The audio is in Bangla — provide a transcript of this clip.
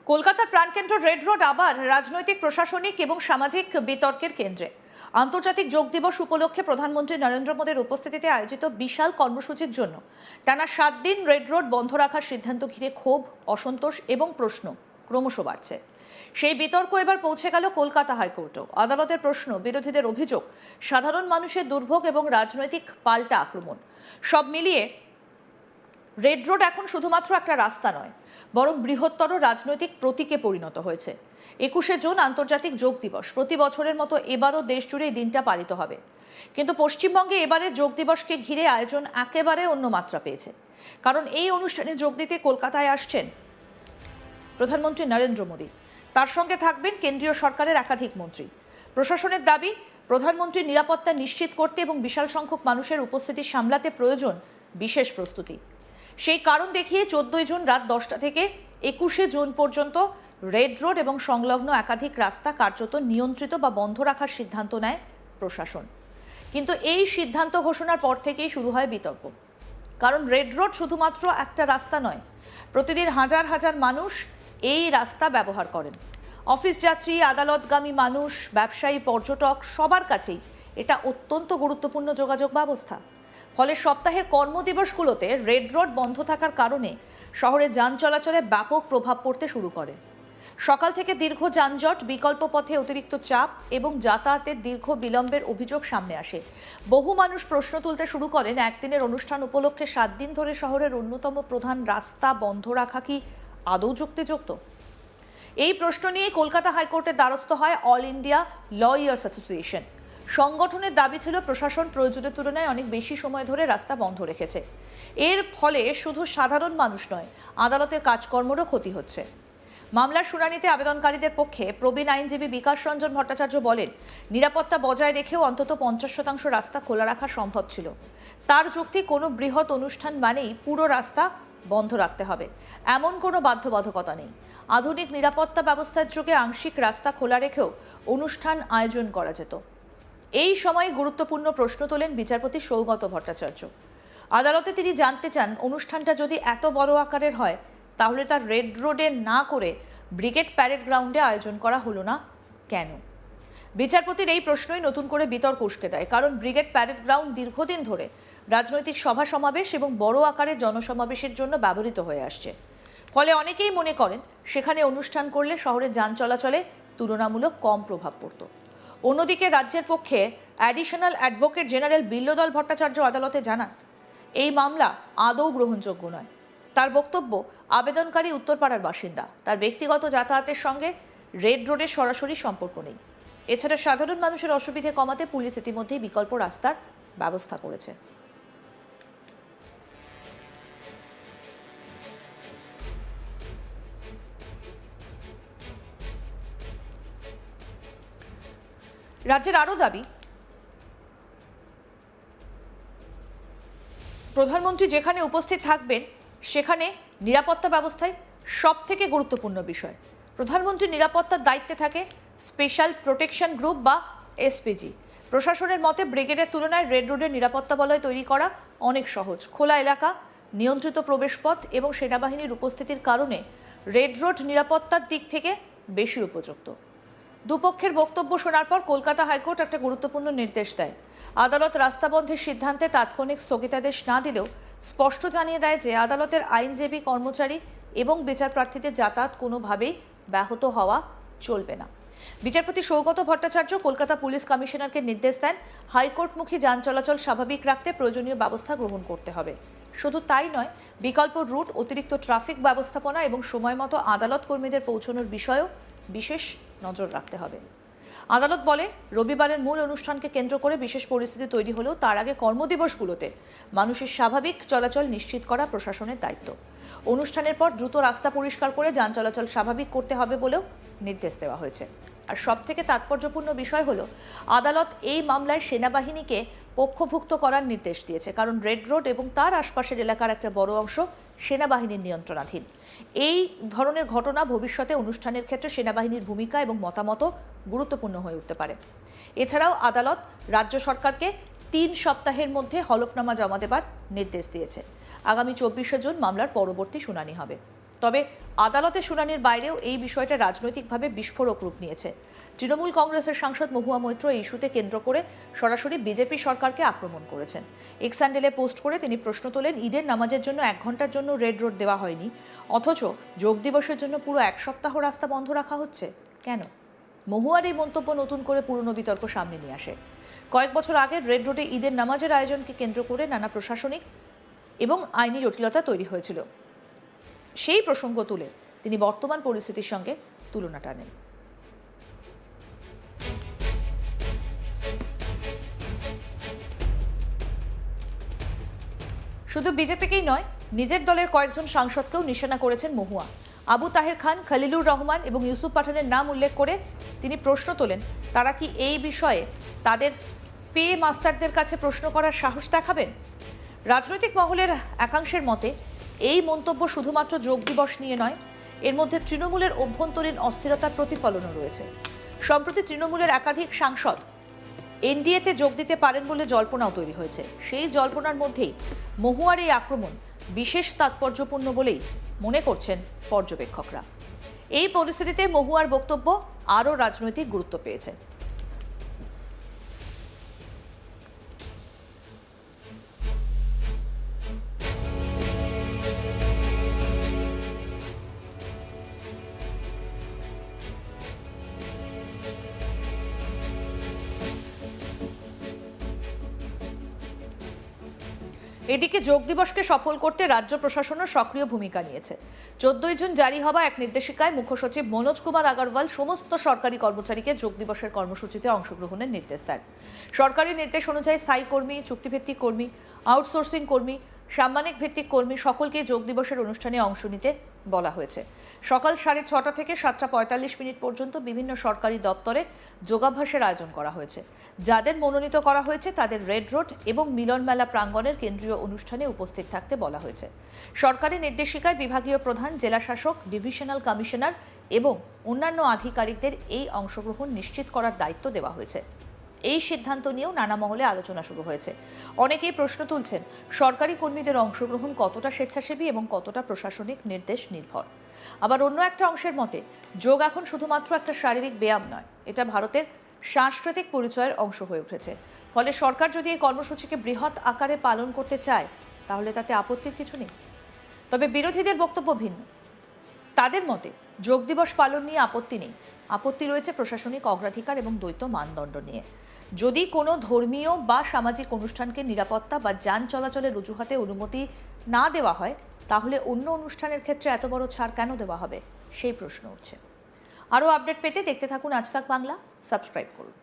কলকাতার প্রাণকেন্দ্র রেড রোড আবার রাজনৈতিক, প্রশাসনিক এবং সামাজিক বিতর্কের কেন্দ্রে। আন্তর্জাতিক যোগ দিবস উপলক্ষে প্রধানমন্ত্রী নরেন্দ্র মোদীর উপস্থিতিতে আয়োজিত বিশাল কর্মসূচির জন্য টানা 7 দিন রেড রোড বন্ধ রাখার সিদ্ধান্ত ঘিরে ক্ষোভ, অসন্তোষ এবং প্রশ্ন ক্রমশ বাড়ছে। সেই বিতর্ক এবার পৌঁছে গেল কলকাতা হাইকোর্টেও। আদালতের প্রশ্ন, বিরোধীদের অভিযোগ, সাধারণ মানুষের দুর্ভোগ এবং রাজনৈতিক পাল্টা আক্রমণ সব মিলিয়ে রেড রোড এখন শুধুমাত্র একটা রাস্তা নয়, বরং বৃহত্তর রাজনৈতিক প্রতীকে পরিণত হয়েছে। 21শে জুন আন্তর্জাতিক যোগ দিবস। প্রতি বছরের মতো এবারও দেশ জুড়ে এই দিনটা পালিত হবে, কিন্তু পশ্চিমবঙ্গে এবারের যোগ দিবসকে ঘিরে আয়োজন একেবারে অন্য মাত্রা পেয়েছে। কারণ এই অনুষ্ঠানে যোগ দিতে কলকাতায় আসছেন প্রধানমন্ত্রী নরেন্দ্র মোদী। তার সঙ্গে থাকবেন কেন্দ্রীয় সরকারের একাধিক মন্ত্রী। প্রশাসনের দাবি, প্রধানমন্ত্রীর নিরাপত্তা নিশ্চিত করতে এবং বিশাল সংখ্যক মানুষের উপস্থিতি সামলাতে প্রয়োজন বিশেষ প্রস্তুতি। সেই কারণ দেখিয়ে 14 জুন রাত 10টা থেকে 21শে জুন পর্যন্ত রেড রোড এবং সংলগ্ন একাধিক রাস্তা কার্যত নিয়ন্ত্রিত বা বন্ধ রাখার সিদ্ধান্ত নেয় প্রশাসন। কিন্তু এই সিদ্ধান্ত ঘোষণার পর থেকেই শুরু হয় বিতর্ক। কারণ রেড রোড শুধুমাত্র একটা রাস্তা নয়, প্রতিদিন হাজার হাজার মানুষ এই রাস্তা ব্যবহার করেন। অফিস যাত্রী, আদালতগামী মানুষ, ব্যবসায়ী, পর্যটক সবার কাছেই এটা অত্যন্ত গুরুত্বপূর্ণ যোগাযোগ ব্যবস্থা। ফলে সপ্তাহের কর্মদিবসগুলোতে রেড রোড বন্ধ থাকার কারণে শহরে যান চলাচলে ব্যাপক প্রভাব পড়তে শুরু করে। সকাল থেকে দীর্ঘ যানজট, বিকল্প পথে অতিরিক্ত চাপ এবং যাতায়াতের দীর্ঘ বিলম্বের অভিযোগ সামনে আসে। বহু মানুষ প্রশ্ন তুলতে শুরু করেন, একদিনের অনুষ্ঠান উপলক্ষে 7 দিন ধরে শহরের অন্যতম প্রধান রাস্তা বন্ধ রাখা কি আদৌ যুক্তিযুক্ত? এই প্রশ্ন নিয়ে কলকাতা হাইকোর্টের দ্বারস্থ হয় অল ইন্ডিয়া লয়ার্স অ্যাসোসিয়েশন। সংগঠনের দাবি ছিল, প্রশাসন প্রয়োজনের তুলনায় অনেক বেশি সময় ধরে রাস্তা বন্ধ রেখেছে। এর ফলে শুধু সাধারণ মানুষ নয়, আদালতের কাজকর্মেরও ক্ষতি হচ্ছে। মামলার শুনানিতে আবেদনকারীদের পক্ষে প্রবীণ আইনজীবী বিকাশ রঞ্জন ভট্টাচার্য বলেন, নিরাপত্তা বজায় রেখেও অন্তত 50% রাস্তা খোলা রাখা সম্ভব ছিল। তার যুক্তি, কোনো বৃহৎ অনুষ্ঠান মানেই পুরো রাস্তা বন্ধ রাখতে হবে, এমন কোনো বাধ্যবাধকতা নেই। আধুনিক নিরাপত্তা ব্যবস্থার যুগে আংশিক রাস্তা খোলা রেখেও অনুষ্ঠান আয়োজন করা যেত। এই সময় গুরুত্বপূর্ণ প্রশ্ন তোলেন বিচারপতি সৌগত ভট্টাচার্য। আদালতে তিনি জানতে চান, অনুষ্ঠানটা যদি এত বড় আকারের হয়, তাহলে তার রেড রোডে না করে ব্রিগেড প্যারেড গ্রাউন্ডে আয়োজন করা হলো না কেন? বিচারপতির এই প্রশ্নই নতুন করে বিতর্ক উস্কে দেয়। কারণ ব্রিগেড প্যারেড গ্রাউন্ড দীর্ঘদিন ধরে রাজনৈতিক সভা সমাবেশ এবং বড় আকারের জনসমাবেশের জন্য ব্যবহৃত হয়ে আসছে। ফলে অনেকেই মনে করেন, সেখানে অনুষ্ঠান করলে শহরে যান চলাচলে তুলনামূলক কম প্রভাব পড়ত। অন্যদিকে রাজ্যের পক্ষে অ্যাডিশনাল অ্যাডভোকেট জেনারেল বিল্লদল ভট্টাচার্য আদালতে জানান, এই মামলা আদৌ গ্রহণযোগ্য নয়। তার বক্তব্য, আবেদনকারী উত্তরপাড়ার বাসিন্দা, তার ব্যক্তিগত যাতায়াতের সঙ্গে রেড রোডের সরাসরি সম্পর্ক নেই। এছাড়া সাধারণ মানুষের অসুবিধে কমাতে পুলিশ ইতিমধ্যেই বিকল্প রাস্তার ব্যবস্থা করেছে। রাজ্যের আরও দাবি, প্রধানমন্ত্রী যেখানে উপস্থিত থাকবেন সেখানে নিরাপত্তা ব্যবস্থায় সব থেকে গুরুত্বপূর্ণ বিষয়। প্রধানমন্ত্রীর নিরাপত্তার দায়িত্বে থাকে স্পেশাল প্রোটেকশন গ্রুপ বা এসপিজি। প্রশাসনের মতে ব্রিগেডের তুলনায় রেড রোডের নিরাপত্তা বলয় তৈরি করা অনেক সহজ। খোলা এলাকা, নিয়ন্ত্রিত প্রবেশপথ এবং সেনাবাহিনীর উপস্থিতির কারণে রেড রোড নিরাপত্তার দিক থেকে বেশি উপযুক্ত। দুপক্ষের বক্তব্য শোনার পর কলকাতা হাইকোর্ট একটা গুরুত্বপূর্ণ নির্দেশ দেয়। আদালত রাস্তা বন্ধের সিদ্ধান্তে তাৎক্ষণিক স্থগিতাদেশ না দিলেও স্পষ্ট জানিয়ে দেয় যে আদালতের আইনজীবী, কর্মচারী এবং বিচারপ্রার্থীদের যাতায়াত কোনোভাবেই ব্যাহত হওয়া চলবে না। বিচারপতি সৌগত ভট্টাচার্য কলকাতা পুলিশ কমিশনারকে নির্দেশ দেন, হাইকোর্টমুখী যান চলাচল স্বাভাবিক রাখতে প্রয়োজনীয় ব্যবস্থা গ্রহণ করতে হবে। শুধু তাই নয়, বিকল্প রুট, অতিরিক্ত ট্রাফিক ব্যবস্থাপনা এবং সময় মতো আদালত কর্মীদের পৌঁছানোর বিষয়েও বিশেষ নজর রাখতে হবে। আদালত বলে, রবিবারের মূল অনুষ্ঠানকে কেন্দ্র করে বিশেষ পরিস্থিতি তৈরি হলেও তার আগে কর্মদিবসগুলোতে মানুষের স্বাভাবিক চলাচল নিশ্চিত করা প্রশাসনের দায়িত্ব। অনুষ্ঠানের পর দ্রুত রাস্তা পরিষ্কার করে যান চলাচল স্বাভাবিক করতে হবে বলেও নির্দেশ দেওয়া হয়েছে। আর সবথেকে তাৎপর্যপূর্ণ বিষয় হলো, আদালত এই মামলায় সেনাবাহিনীকে পক্ষভুক্ত করার নির্দেশ দিয়েছে। কারণ রেড রোড এবং তার আশপাশের এলাকার একটা বড় অংশ সেনাবাহিনীর নিয়ন্ত্রণাধীন। এই ধরনের ঘটনা ভবিষ্যতে অনুষ্ঠানের ক্ষেত্রে সেনাবাহিনীর ভূমিকা এবং মতামতও গুরুত্বপূর্ণ হয়ে উঠতে পারে। এছাড়াও আদালত রাজ্য সরকারকে 3 সপ্তাহের মধ্যে হলফনামা জমা দেবার নির্দেশ দিয়েছে। আগামী 24শে জুন মামলার পরবর্তী শুনানি হবে। তবে আদালতে শুনানির বাইরেও এই বিষয়টা রাজনৈতিকভাবে বিস্ফোরক রূপ নিয়েছে। তৃণমূল কংগ্রেসের সাংসদ মহুয়া মৈত্র এই ইস্যুতে কেন্দ্র করে সরাসরি বিজেপি সরকারকে আক্রমণ করেছেন। এক্স হ্যান্ডেলে পোস্ট করে তিনি প্রশ্ন তোলেন, ঈদের নামাজের জন্য 1 ঘন্টার জন্য রেড রোড দেওয়া হয়নি, অথচ যোগ দিবসের জন্য পুরো 1 সপ্তাহ রাস্তা বন্ধ রাখা হচ্ছে কেন? মহুয়ার এই মন্তব্য নতুন করে পুরনো বিতর্ক সামনে নিয়ে আসে। কয়েক বছর আগে রেড রোডে ঈদের নামাজের আয়োজনকে কেন্দ্র করে নানা প্রশাসনিক এবং আইনি জটিলতা তৈরি হয়েছিল। সেই প্রসঙ্গ তুলে তিনি বর্তমান পরিস্থিতির সঙ্গে তুলনা টানেন। শুধু বিজেপিকেই নয়, নিজের দলের কয়েকজন সাংসদকেও নিশানা করেছেন মহুয়া। আবু তাহের খান, খলিলুর রহমান এবং ইউসুফ পাঠানের নাম উল্লেখ করে তিনি প্রশ্ন তোলেন, তারা কি এই বিষয়ে তাদের পে মাস্টারদের কাছে প্রশ্ন করার সাহস দেখাবেন? রাজনৈতিক মহলের একাংশের মতে এই মন্তব্য শুধুমাত্র যোগ দিবস নিয়ে নয়, এর মধ্যে তৃণমূলের অভ্যন্তরীণ অস্থিরতার প্রতিফলনও রয়েছে। সম্প্রতি তৃণমূলের একাধিক সাংসদ এনডিএতে যোগ দিতে পারেন বলে জল্পনাও তৈরি হয়েছে। সেই জল্পনার মধ্যেই মহুয়ার এই আক্রমণ বিশেষ তাৎপর্যপূর্ণ বলেই মনে করছেন পর্যবেক্ষকরা। এই পরিস্থিতিতে মহুয়ার বক্তব্য আরও রাজনৈতিক গুরুত্ব পেয়েছে। এদিকে যোগ দিবসকে সফল করতে রাজ্য প্রশাসনও সক্রিয় ভূমিকা নিয়েছে। 14 জুন জারি হওয়া এক নির্দেশিকায় মুখ্য সচিব মনোজ কুমার আগরওয়াল সমস্ত সরকারি কর্মচারীকে যোগ দিবসের কর্মসূচিতে অংশগ্রহণের নির্দেশ দেন। সরকারি নির্দেশ অনুযায়ী স্থায়ী কর্মী, চুক্তিভিত্তিক কর্মী, আউটসোর্সিং কর্মী, সাম্মানিক ভিত্তিক কর্মী সকলকে যোগ দিবসের অনুষ্ঠানে অংশ নিতে বলা হয়েছে। সকাল 6:30 থেকে 7:45 পর্যন্ত বিভিন্ন সরকারি দপ্তরে যোগাভ্যাসের আয়োজন করা হয়েছে। যাদের মনোনীত করা হয়েছে তাদের রেড রোড এবং মিলন মেলা প্রাঙ্গণের কেন্দ্রীয় অনুষ্ঠানে উপস্থিত থাকতে বলা হয়েছে। সরকারি নির্দেশিকায় বিভাগীয় প্রধান, জেলা শাসক, ডিভিশনাল কমিশনার এবং অন্যান্য আধিকারিকদের এই অংশগ্রহণ নিশ্চিত করার দায়িত্ব দেওয়া হয়েছে। এই সিদ্ধান্ত নিয়েও নানা মহলে আলোচনা শুরু হয়েছে। অনেকেই প্রশ্ন তুলছেন, সরকারি কর্মীদের অংশগ্রহণ কতটা স্বেচ্ছাসেবী এবং কতটা প্রশাসনিক নির্দেশ নির্ভর। আবার অন্য একটা অংশের মতে, যোগ এখন শুধুমাত্র একটা শারীরিক ব্যায়াম নয়, এটা ভারতের সাংস্কৃতিক পরিচয়ের অংশ হয়ে উঠেছে। ফলে সরকার যদি এই কর্মসূচিকে বৃহৎ আকারে পালন করতে চায় তাহলে তাতে আপত্তির কিছু নেই। তবে বিরোধীদের বক্তব্য ভিন্ন। তাদের মতে যোগ দিবস পালন নিয়ে আপত্তি নেই, আপত্তি রয়েছে প্রশাসনিক অগ্রাধিকার এবং দ্বৈত মানদণ্ড নিয়ে। যদি কোনো ধর্মীয় বা সামাজিক অনুষ্ঠানকে নিরাপত্তা বা যান চলাচলের অজুহাতে অনুমতি না দেওয়া হয়, তাহলে অন্য অনুষ্ঠানের ক্ষেত্রে এত বড় ছাড় কেন দেওয়া হবে, সেই প্রশ্ন উঠছে। আরও আপডেট পেতে দেখতে থাকুন আজ তাক বাংলা, সাবস্ক্রাইব করুন।